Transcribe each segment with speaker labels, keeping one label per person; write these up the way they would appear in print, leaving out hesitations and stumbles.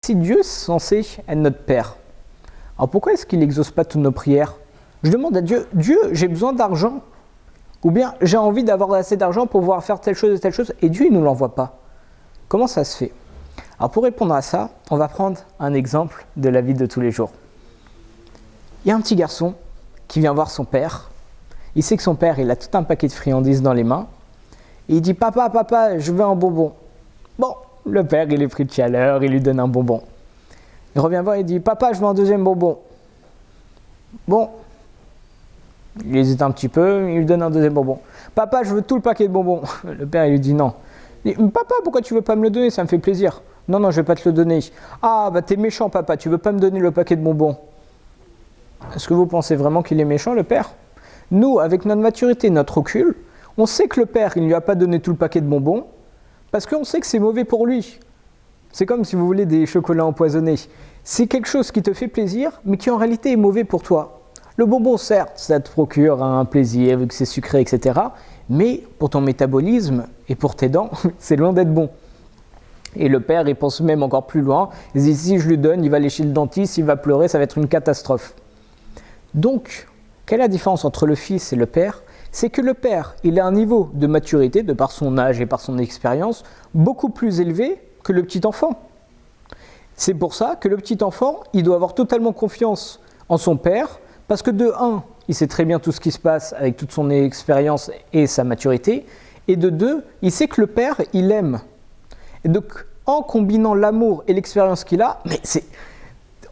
Speaker 1: Si Dieu est censé être notre Père, alors pourquoi est-ce qu'il n'exauce pas toutes nos prières? Je demande à Dieu, Dieu, j'ai besoin d'argent, ou bien j'ai envie d'avoir assez d'argent pour pouvoir faire telle chose, et Dieu il ne nous l'envoie pas. Comment ça se fait? Alors pour répondre à ça, on va prendre un exemple de la vie de tous les jours. Il y a un petit garçon qui vient voir son père, il sait que son père il a tout un paquet de friandises dans les mains, et il dit « Papa, je veux un bonbon ». Bon, le père il est pris de chaleur, il lui donne un bonbon. Il revient voir et il dit « Papa, je veux un deuxième bonbon ». Bon, il hésite un petit peu, il lui donne un deuxième bonbon. « Papa, je veux tout le paquet de bonbons ». Le père il lui dit « Non ». Il dit « Papa, pourquoi tu veux pas me le donner? Ça me fait plaisir ». « Non, je vais pas te le donner ». « Ah, bah t'es méchant papa, tu veux pas me donner le paquet de bonbons ». Est-ce que vous pensez vraiment qu'il est méchant le père? Nous, avec notre maturité, notre recul, on sait que le père, il ne lui a pas donné tout le paquet de bonbons parce qu'on sait que c'est mauvais pour lui. C'est comme si vous voulez des chocolats empoisonnés. C'est quelque chose qui te fait plaisir, mais qui en réalité est mauvais pour toi. Le bonbon, certes, ça te procure un plaisir, vu que c'est sucré, etc. Mais pour ton métabolisme et pour tes dents, c'est loin d'être bon. Et le père, il pense même encore plus loin. Il dit, si je lui donne, il va aller chez le dentiste, il va pleurer, ça va être une catastrophe. Donc, quelle est la différence entre le fils et le père? C'est que le père, il a un niveau de maturité, de par son âge et par son expérience, beaucoup plus élevé que le petit enfant. C'est pour ça que le petit enfant, il doit avoir totalement confiance en son père, parce que de un, il sait très bien tout ce qui se passe avec toute son expérience et sa maturité, et de deux, il sait que le père, il aime. Et donc, en combinant l'amour et l'expérience qu'il a,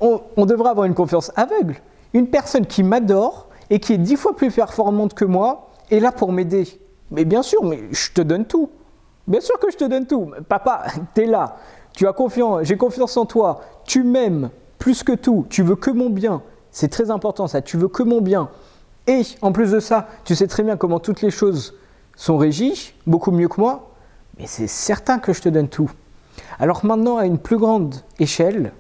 Speaker 1: on devrait avoir une confiance aveugle. Une personne qui m'adore et qui est 10 fois plus performante que moi est là pour m'aider. Mais bien sûr, mais je te donne tout. Bien sûr que je te donne tout. Papa, t'es là. Tu as confiance, j'ai confiance en toi. Tu m'aimes plus que tout. Tu veux que mon bien. C'est très important ça. Tu veux que mon bien. Et en plus de ça, tu sais très bien comment toutes les choses sont régies, beaucoup mieux que moi. Mais c'est certain que je te donne tout. Alors maintenant, à une plus grande échelle,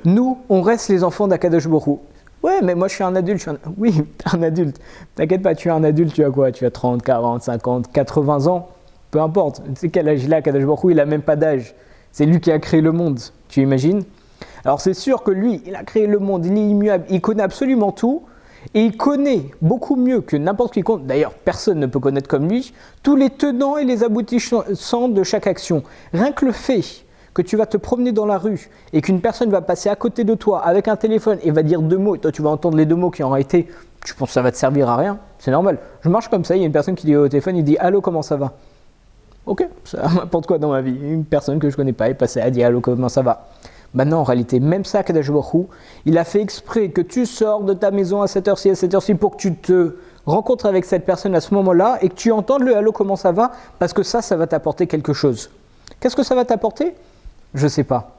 Speaker 1: nous, on reste les enfants d'Akadosh Baruch Hu. Ouais, mais moi je suis un adulte. Oui, t'es un adulte. T'inquiète pas, tu es un adulte, tu as quoi? Tu as 30, 40, 50, 80 ans. Peu importe. Tu sais quel âge il a, Akadosh Baruch Hu, il n'a même pas d'âge. C'est lui qui a créé le monde. Tu imagines? Alors c'est sûr que lui, il a créé le monde, il est immuable, il connaît absolument tout. Et il connaît beaucoup mieux que n'importe qui compte, d'ailleurs personne ne peut connaître comme lui, tous les tenants et les aboutissants de chaque action. Rien que le fait que tu vas te promener dans la rue et qu'une personne va passer à côté de toi avec un téléphone et va dire 2 mots, et toi tu vas entendre les 2 mots qui en réalité, tu penses que ça va te servir à rien, c'est normal. Je marche comme ça, il y a une personne qui dit au téléphone, il dit « Allô, comment ça va ?» Ok, ça n'importe quoi dans ma vie, une personne que je ne connais pas est passée à dire « Allô, comment ça va ?» Maintenant, en réalité, même ça, Akadosh Baruch Hu, il a fait exprès que tu sors de ta maison à cette heure-ci, pour que tu te rencontres avec cette personne à ce moment-là et que tu entendes le « Allô, comment ça va ?» parce que ça va t'apporter quelque chose. Qu'est-ce que ça va t'apporter? Je ne sais pas.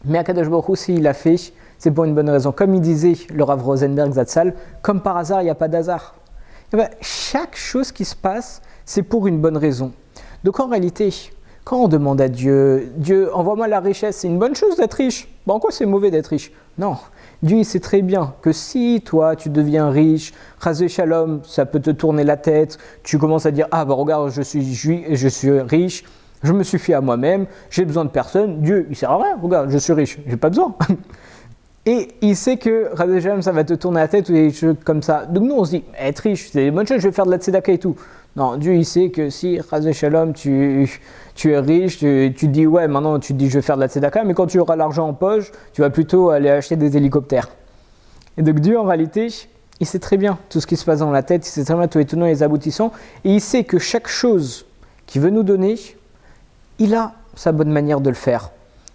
Speaker 1: Mais Akadosh Baruch Hu, s'il l'a fait, c'est pour une bonne raison. Comme il disait le Rav Rosenberg Zatzal, comme par hasard, il n'y a pas d'hasard. Et bien, chaque chose qui se passe, c'est pour une bonne raison. Donc en réalité, quand on demande à Dieu, Dieu, envoie-moi la richesse, c'est une bonne chose d'être riche. Bon, en quoi c'est mauvais d'être riche? Non. Dieu, il sait très bien que si toi, tu deviens riche, Chazé Shalom, ça peut te tourner la tête, tu commences à dire, ah bah regarde, je suis riche, je me suffis à moi-même, j'ai besoin de personne, Dieu, il sert à rien, regarde, je suis riche, j'ai pas besoin. Et il sait que Chazé Shalom, ça va te tourner la tête ou des choses comme ça. Donc nous, on se dit, être riche, c'est une bonne chose, je vais faire de la tzedaka et tout. Non, Dieu, il sait que si, Chazé Shalom, tu es riche, tu dis, ouais, maintenant, tu te dis, je vais faire de la tzedaka, mais quand tu auras l'argent en poche, tu vas plutôt aller acheter des hélicoptères. Et donc Dieu, en réalité, il sait très bien tout ce qui se passe dans la tête, il sait très bien tous les tenants et les aboutissants, et il sait que chaque chose qu'il veut nous donner, il a sa bonne manière de le faire.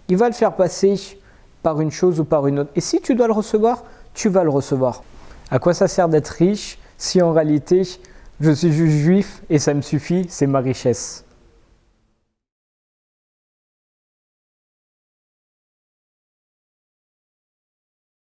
Speaker 1: Il va le faire passer par une chose ou par une autre. Et si tu dois le recevoir, tu vas le recevoir. À quoi ça sert d'être riche si en réalité, je suis juste juif et ça me suffit, c'est ma richesse?